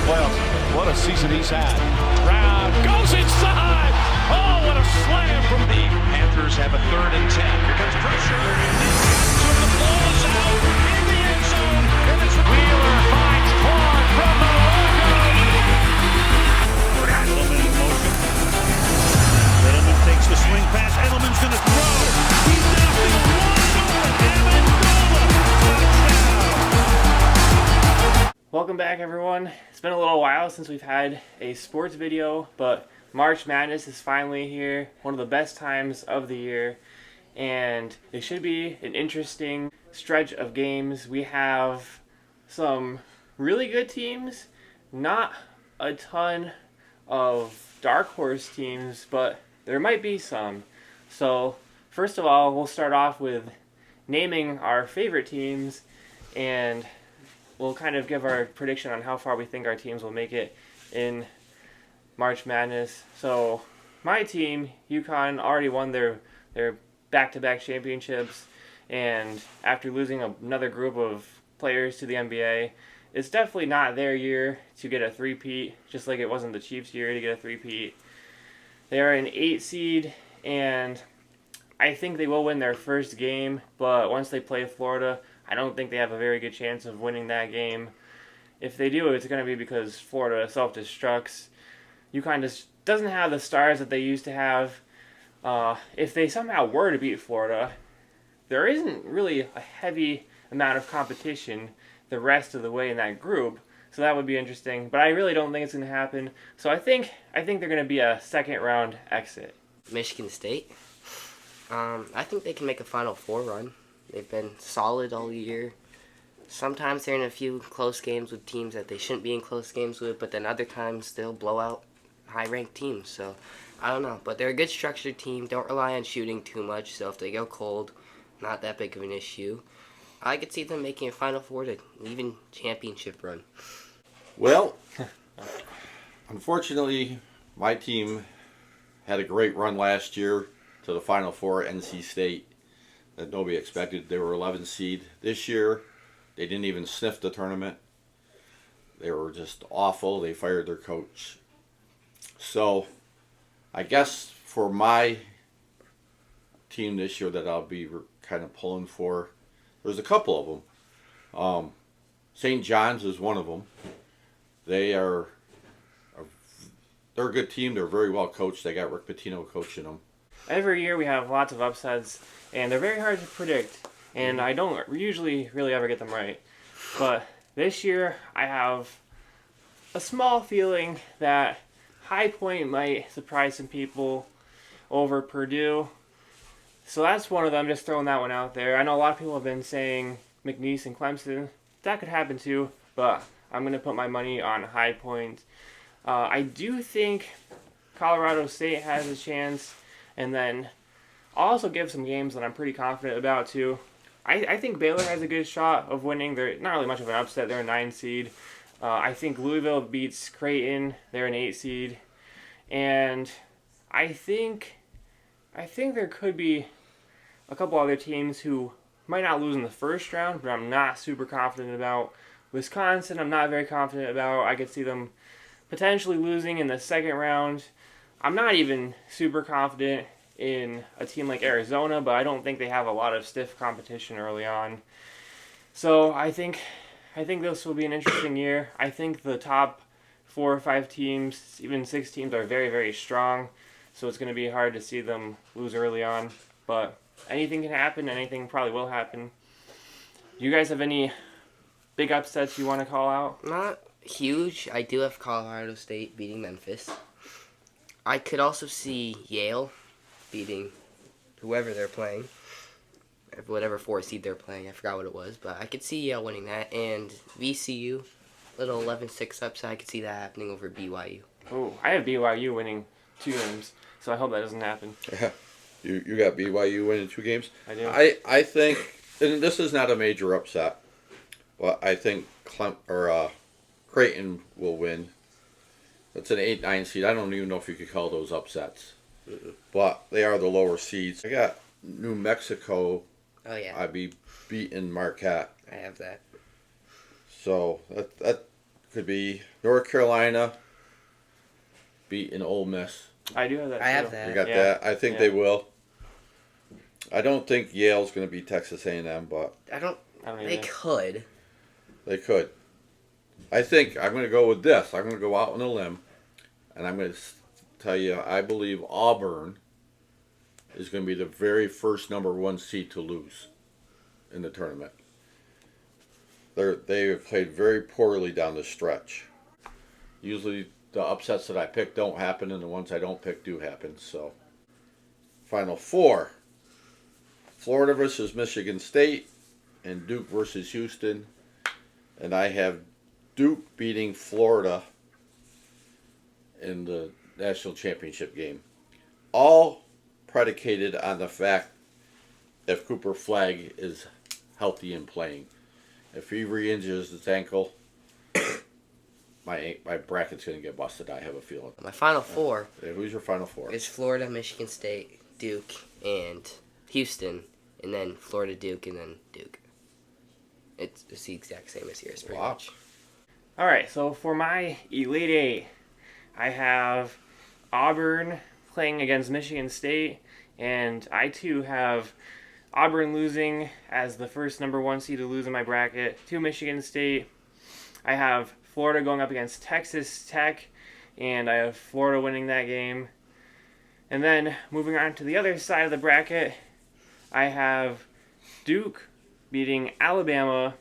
Well, what a season he's had. Brown goes inside. Oh, what a slam from the Panthers have a 3rd and 10. Here comes pressure. So the ball is out in the end zone. And it's Wheeler finds Vaughn from the logo. Edelman in motion. Edelman takes the swing pass. Edelman's going to throw. He's knocking wide open. Amendola. Touchdown. Welcome back, everyone. It's been a little while since we've had a sports video, but March Madness is finally here, one of the best times of the year, and it should be an interesting stretch of games. We have some really good teams, not a ton of dark horse teams, but there might be some. So first of all, we'll start off with naming our favorite teams, and we'll kind of give our prediction on how far we think our teams will make it in March Madness. So my team, UConn, already won their back-to-back championships, and after losing another group of players to the NBA, it's definitely not their year to get a three-peat, just like it wasn't the Chiefs' year to get a three-peat. They are an 8 seed, and I think they will win their first game, but once they play Florida, I don't think they have a very good chance of winning that game. If they do, it's going to be because Florida self-destructs. UConn just doesn't have the stars that they used to have. If they somehow were to beat Florida, there isn't really a heavy amount of competition the rest of the way in that group, so that would be interesting. But I really don't think it's going to happen. So I think they're going to be a second-round exit. Michigan State. I think they can make a Final Four run. They've been solid all year. Sometimes they're in a few close games with teams that they shouldn't be in close games with, but then other times they'll blow out high-ranked teams. So, I don't know. But they're a good structured team. Don't rely on shooting too much, so if they go cold, not that big of an issue. I could see them making a Final Four to even championship run. Well, unfortunately, my team had a great run last year to the Final Four, NC State, that nobody expected. They were 11 seed. This year, they didn't even sniff the tournament. They were just awful. They fired their coach. So, I guess for my team this year that I'll be kind of pulling for, there's a couple of them. St. John's is one of them. They're a good team. They're very well coached. They got Rick Pitino coaching them. Every year we have lots of upsets, and they're very hard to predict, and I don't usually really ever get them right. But this year I have a small feeling that High Point might surprise some people over Purdue. So that's one of them, just throwing that one out there. I know a lot of people have been saying McNeese and Clemson. That could happen too, but I'm going to put my money on High Point. I do think Colorado State has a chance. And then I'll also give some games that I'm pretty confident about too. I think Baylor has a good shot of winning. They're not really much of an upset. They're a 9 seed. I think Louisville beats Creighton. They're an 8 seed. And I think there could be a couple other teams who might not lose in the first round, but I'm not super confident about. Wisconsin, I'm not very confident about. I could see them potentially losing in the second round. I'm not even super confident in a team like Arizona, but I don't think they have a lot of stiff competition early on. So I think this will be an interesting year. I think the top 4 or 5 teams, even 6 teams, are very, very strong. So it's going to be hard to see them lose early on. But anything can happen. Anything probably will happen. Do you guys have any big upsets you want to call out? Not huge. I do have Colorado State beating Memphis. I could also see Yale beating whoever they're playing, whatever 4 seed they're playing. I forgot what it was, but I could see Yale winning that. And VCU, little 11-6 upset, I could see that happening over BYU. Oh, I have BYU winning 2 games, so I hope that doesn't happen. Yeah, you got BYU winning 2 games. I do. I think, and this is not a major upset, but I think Creighton will win. It's an 8-9 seed. I don't even know if you could call those upsets. But they are the lower seeds. I got New Mexico. Oh, yeah. I'd be beating Marquette. I have that. So that could be North Carolina beating Ole Miss. I do have that. I have too. that. You got Yeah. that? I think they will. I don't think Yale's going to beat Texas A&M, but I don't. I don't They either. could. they could. I think I'm going to go with this. I'm going to go out on a limb, and I'm going to tell you I believe Auburn is going to be the very first number 1 seed to lose in the tournament. They have played very poorly down the stretch. Usually the upsets that I pick don't happen, and the ones I don't pick do happen. So, Final Four. Florida versus Michigan State, and Duke versus Houston. And I have Duke beating Florida in the national championship game. All predicated on the fact if Cooper Flagg is healthy and playing. If he re-injures his ankle, my bracket's going to get busted, I have a feeling. My Final Four Who's your Final Four? is Florida, Michigan State, Duke, and Houston, and then Florida, Duke, and then Duke. It's the exact same as yours, pretty Wow. much. All right, so for my Elite Eight, I have Auburn playing against Michigan State, and I too have Auburn losing as the first number 1 seed to lose in my bracket to Michigan State. I have Florida going up against Texas Tech, and I have Florida winning that game. And then moving on to the other side of the bracket, I have Duke beating Alabama,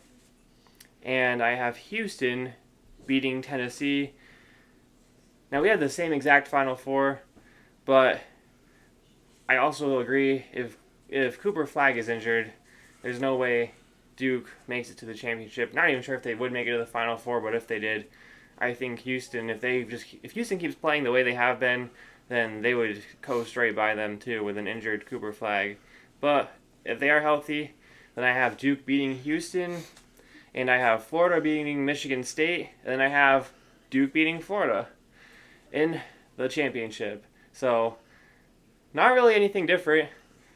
and I have Houston beating Tennessee. Now we have the same exact Final Four, but I also agree if Cooper Flagg is injured, there's no way Duke makes it to the championship. Not even sure if they would make it to the Final Four, but if they did, I think Houston, if Houston keeps playing the way they have been, then they would coast right by them too with an injured Cooper Flagg. But if they are healthy, then I have Duke beating Houston, and I have Florida beating Michigan State, and then I have Duke beating Florida in the championship. So, not really anything different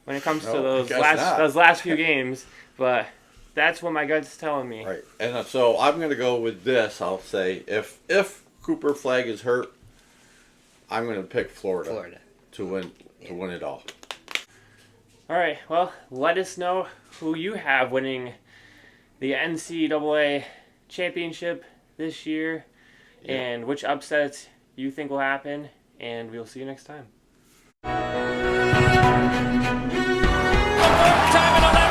when it comes to No, I guess not. those last few games, but that's what my gut's telling me. Right. And so I'm going to go with this. I'll say if Cooper Flagg is hurt, I'm going to pick Florida to win it all. All right, well, let us know who you have winning the NCAA championship this year and which upsets you think will happen, and we'll see you next time. Time in the